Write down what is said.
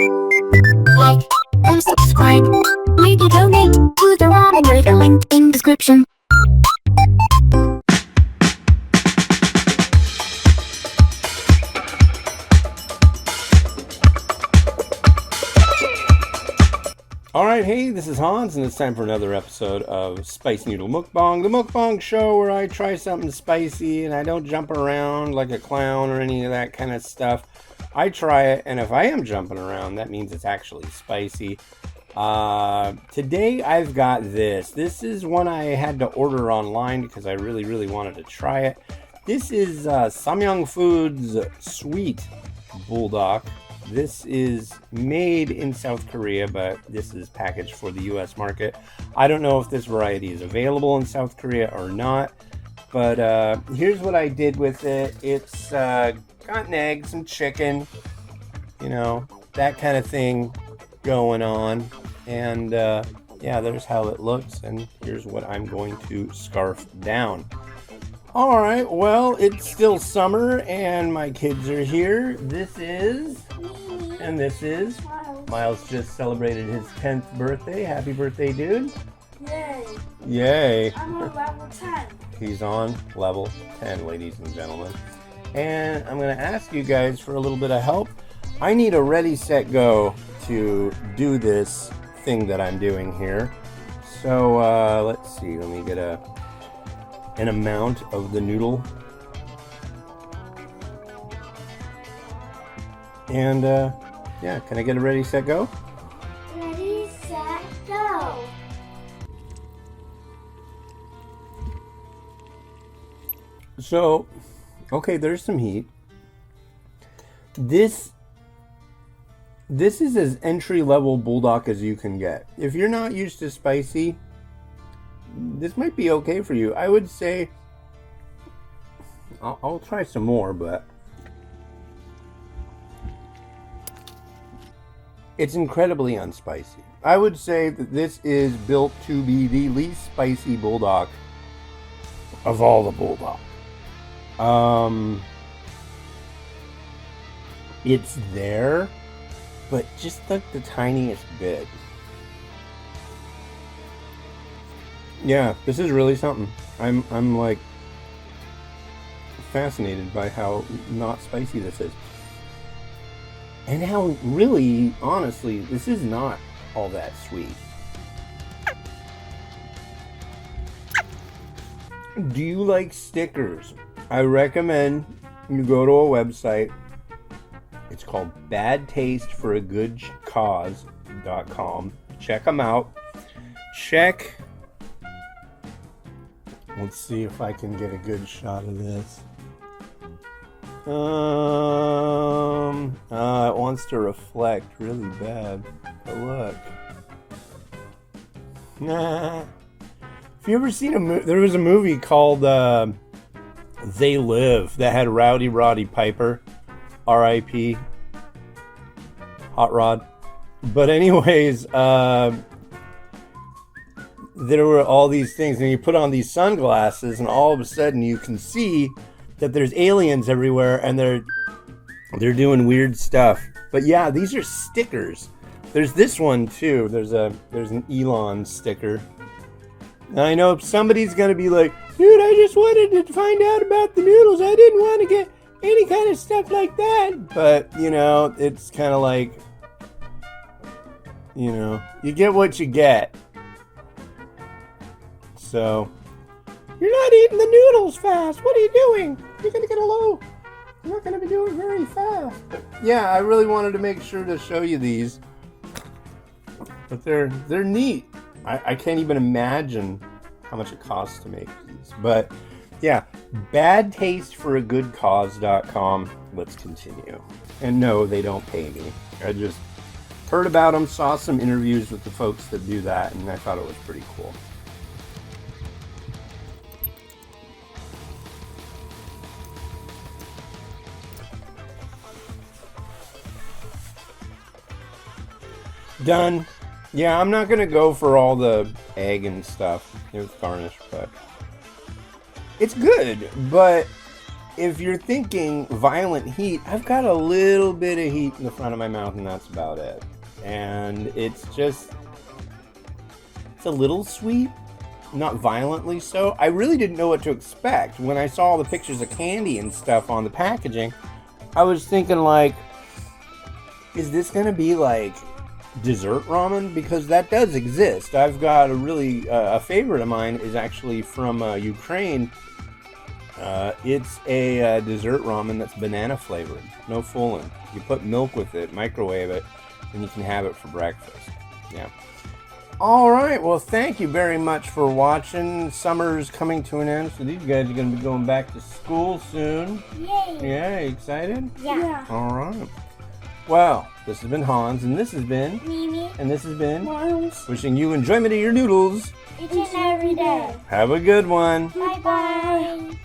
Like and subscribe. Maybe donate to the ramen with the link in description. Alright, hey, this is Hans, and it's time for another episode of Spicy Noodle Mukbang, the mukbang show where I try something spicy and I don't jump around like a clown or any of that kind of stuff. I try it, and if I am jumping around, that means it's actually spicy. Today I've got this. This is one I had to order online because I really wanted to try it. This is Samyang Foods Sweet Buldak. This is made in South Korea, but this is packaged for the U.S. market. I don't know if this variety is available in South Korea or not, but here's what I did with it. It's got an egg, some chicken, you know, that kind of thing going on. And yeah, there's how it looks, and here's what I'm going to scarf down. All right, well, it's still summer, and my kids are here. This is... And this is... Miles just celebrated his 10th birthday. Happy birthday, dude. Yay. Yay. I'm on level 10. He's on level 10, ladies and gentlemen. And I'm going to ask you guys for a little bit of help. I need a ready, set, go to do this thing that I'm doing here. So let's see. Let me get an amount of the noodle. And yeah, can I get a ready, set, go? Ready, set, go. So, okay, there's some heat. This is as entry-level Buldak as you can get. If you're not used to spicy, this might be okay for you. I would say I'll try some more, but it's incredibly unspicy. I would say that this is built to be the least spicy Buldak of all the Buldak. It's there, but just like the tiniest bit. Yeah, this is really something. I'm like fascinated by how not spicy this is. And how really, honestly, this is not all that sweet. Do you like stickers? I recommend you go to a website. It's called badtasteforagoodcause.com. Check them out. Check. Let's see if I can get a good shot of this. It wants to reflect really bad. But look. Nah. Have you ever seen a movie? There was a movie called They Live that had Rowdy Roddy Piper. R.I.P. Hot Rod. But anyways, there were all these things, and you put on these sunglasses, and all of a sudden you can see that there's aliens everywhere, and they're doing weird stuff. But yeah, these are stickers. There's this one too. There's an Elon sticker. And I know somebody's gonna be like, dude, I just wanted to find out about the noodles. I didn't want to get any kind of stuff like that. But you know, it's kind of like, you know, you get what you get. So, you're not eating the noodles fast. What are you doing? You're going to get a low. You're not going to be doing very fast. But yeah, I really wanted to make sure to show you these. But they're neat. I can't even imagine how much it costs to make these. But yeah, badtasteforagoodcause.com. Let's continue. And no, they don't pay me. I just heard about them, saw some interviews with the folks that do that, and I thought it was pretty cool. Done. Yeah, I'm not going to go for all the egg and stuff. It was garnish, but it's good. But if you're thinking violent heat, I've got a little bit of heat in the front of my mouth, and that's about it. And it's a little sweet, not violently so. I really didn't know what to expect. When I saw all the pictures of candy and stuff on the packaging, I was thinking like, is this going to be like dessert ramen? Because that does exist. I've got a favorite of mine is actually from Ukraine. It's a dessert ramen that's banana flavored, no fooling. You put milk with it, microwave it, and you can have it for breakfast. Yeah. All right. Well, thank you very much for watching. Summer's coming to an end, so these guys are going to be going back to school soon. Yay! Yeah, excited? Yeah. All right. Well, this has been Hans, and this has been Mimi. and this has been Miles. wishing you enjoyment of your noodles. Each and every day. Have a good one. Bye-bye.